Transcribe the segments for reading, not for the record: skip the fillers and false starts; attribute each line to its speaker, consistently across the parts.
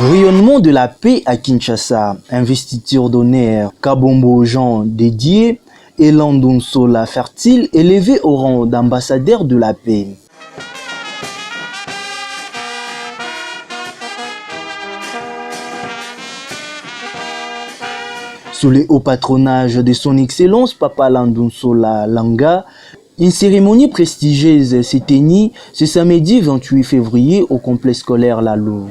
Speaker 1: Rayonnement de la paix à Kinshasa, investiture d'honneur, Kabombo Jean dédié et Landonsola Fertile élevé au rang d'ambassadeur de la paix. Sous le haut patronage de son Excellence Papa Landonsola Langa, une cérémonie prestigieuse s'est tenue ce samedi 28 février au complexe scolaire Lalo.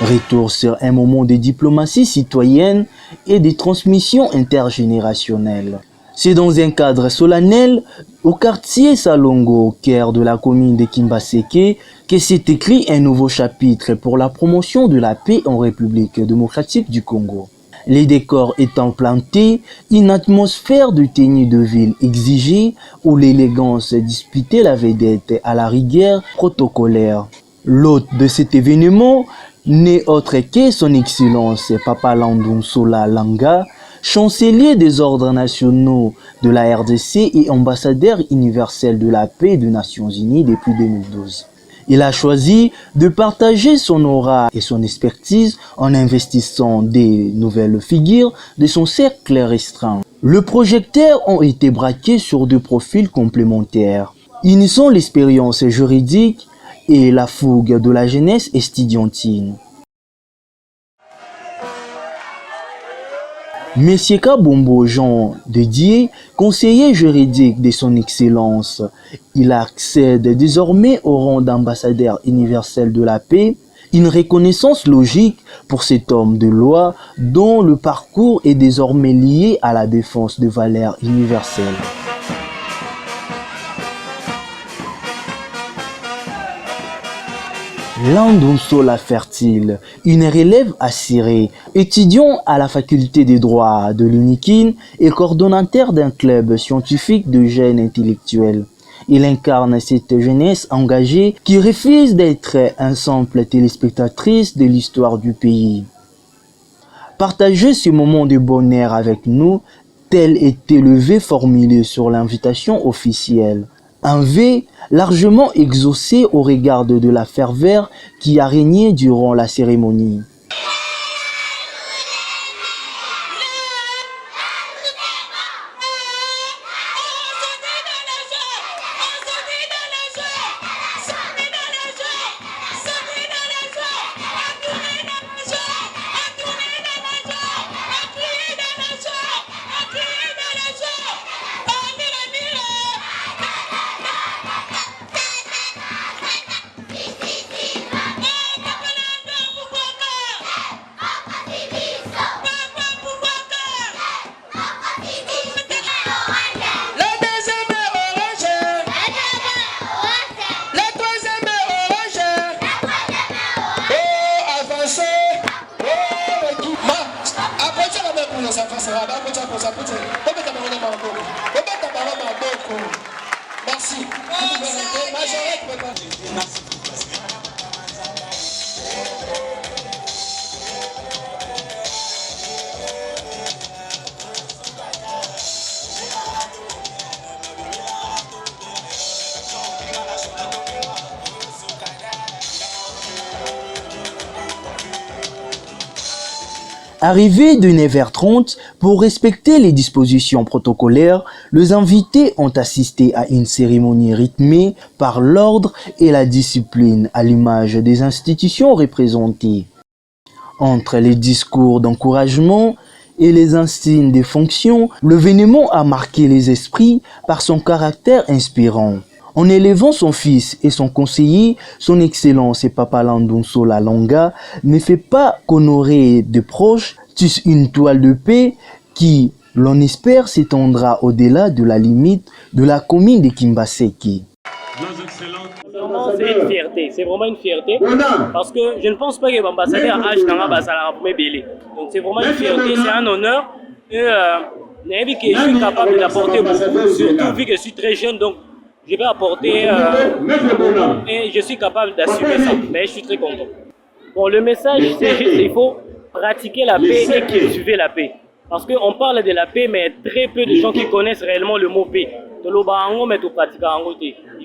Speaker 1: Retour sur un moment de diplomatie citoyenne et de transmission intergénérationnelle. C'est dans un cadre solennel au quartier Salongo, au cœur de la commune de Kimbaseke, que s'est écrit un nouveau chapitre pour la promotion de la paix en République démocratique du Congo. Les décors étant plantés, une atmosphère de tenue de ville exigée où l'élégance disputait la vedette à la rigueur protocolaire. L'hôte de cet événement n'est autre que son Excellence Papa Landonsola Langa, chancelier des ordres nationaux de la RDC et ambassadeur universel de la paix des Nations Unies depuis 2012. Il a choisi de partager son aura et son expertise en investissant des nouvelles figures de son cercle restreint. Le projecteur ont été braqués sur deux profils complémentaires, unissant l'expérience juridique et la fougue de la jeunesse estudiantine. Monsieur Kabombo Jean dédié, conseiller juridique de son Excellence, il accède désormais au rang d'ambassadeur universel de la paix, une reconnaissance logique pour cet homme de loi dont le parcours est désormais lié à la défense de valeurs universelles. Landonsola Fertile, une relève assurée, étudiant à la faculté des droits de l'UNIKIN et coordonnateur d'un club scientifique de jeunes intellectuels. Il incarne cette jeunesse engagée qui refuse d'être un simple téléspectatrice de l'histoire du pays. Partagez ce moment de bonheur avec nous, tel était le vœu formulé sur l'invitation officielle. Un vœu largement exaucé au regard de la ferveur qui a régné durant la cérémonie.
Speaker 2: Merci.
Speaker 1: Arrivés de 9h30 pour respecter les dispositions protocolaires, les invités ont assisté à une cérémonie rythmée par l'ordre et la discipline à l'image des institutions représentées. Entre les discours d'encouragement et les insignes de fonction, l'événement a marqué les esprits par son caractère inspirant. En élevant son fils et son conseiller, son Excellence et Papa Landonsola Langa ne fait pas qu'honorer de proches, tisse une toile de paix qui, l'on espère, s'étendra au-delà de la limite de la commune de Kimbaseke.
Speaker 3: C'est une fierté, c'est vraiment une fierté parce que je ne pense pas que l'ambassadeur H donc c'est vraiment une fierté, c'est un honneur et je suis capable d'apporter beaucoup, surtout vu que je suis très jeune, donc je vais apporter et je suis capable d'assumer ça, mais je suis très content. Bon, le message c'est juste il faut pratiquer la paix et cultiver la paix. Parce qu'on parle de la paix, mais très peu de gens qui connaissent réellement le mot paix. Il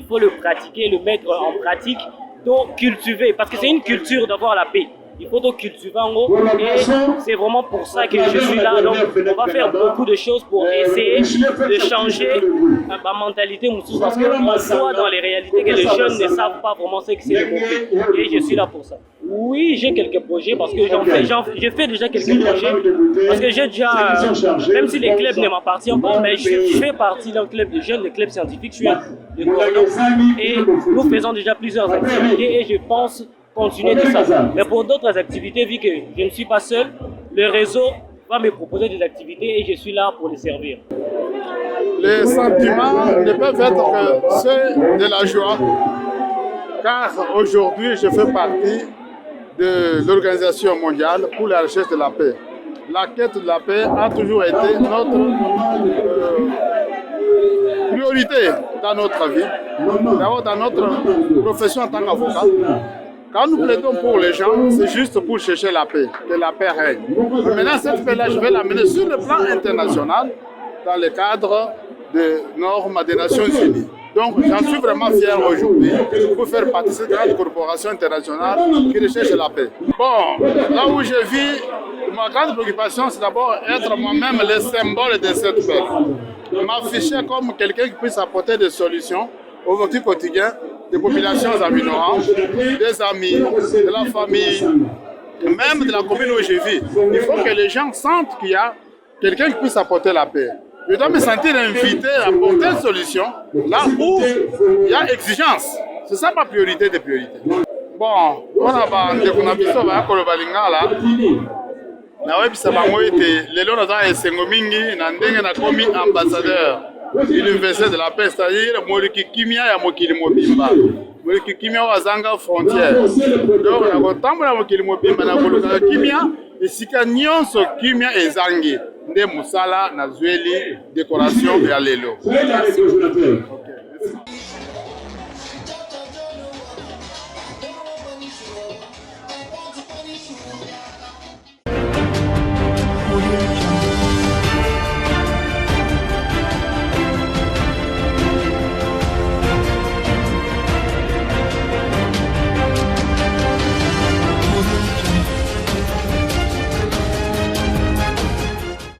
Speaker 3: faut le pratiquer, le mettre en pratique, donc cultiver, parce que c'est une culture d'avoir la paix. Il faut donc cultiver en gros, et c'est vraiment pour ça que je suis là. Donc, on va faire beaucoup de choses pour essayer de changer ma mentalité, parce qu'on voit dans les réalités que les jeunes ne savent pas vraiment ce que c'est le mot paix. Et je suis là pour ça. Oui, j'ai quelques projets parce que je fais déjà quelques projets. Parce que j'ai déjà, même si les clubs ne m'appartiennent pas, mais je fais partie d'un club de jeunes, le club scientifique, je suis de Cordon. Et nous faisons déjà plusieurs activités et je pense continuer tout ça. Mais pour d'autres activités, vu que je ne suis pas seul, le réseau va me proposer des activités et je suis là pour les servir.
Speaker 4: Les sentiments ne peuvent être que ceux de la joie, car aujourd'hui je fais partie de l'Organisation mondiale pour la recherche de la paix. La quête de la paix a toujours été notre priorité dans notre vie, d'abord dans notre profession en tant qu'avocat. Quand nous plaidons pour les gens, c'est juste pour chercher la paix, que la paix règne. Mais maintenant, cette paix-là, je vais l'amener sur le plan international, dans le cadre des normes des Nations Unies. Donc, j'en suis vraiment fier aujourd'hui pour faire partie de cette grande corporation internationale qui recherche la paix. Bon, là où je vis, ma grande préoccupation, c'est d'abord être moi-même le symbole de cette paix. M'afficher comme quelqu'un qui puisse apporter des solutions au vécu quotidien des populations environnantes, des amis, de la famille, même de la commune où je vis. Il faut que les gens sentent qu'il y a quelqu'un qui puisse apporter la paix. Je dois me sentir invité à apporter une solution là où il y a exigence. C'est ça ma priorité des priorités. Bon, on a nawebisa bango ete lelo naza esengo mingi na ndenge nakomi ambassadeur université de la paix, c'est-à-dire moliki kimia ya mokili mobimba, moliki kimia wazanga frontière. Donc nakotambola mokili mobimba na koluka kimia esika nyonso kimia ezangi nde musala na zweli décoration ya lelo. Okay.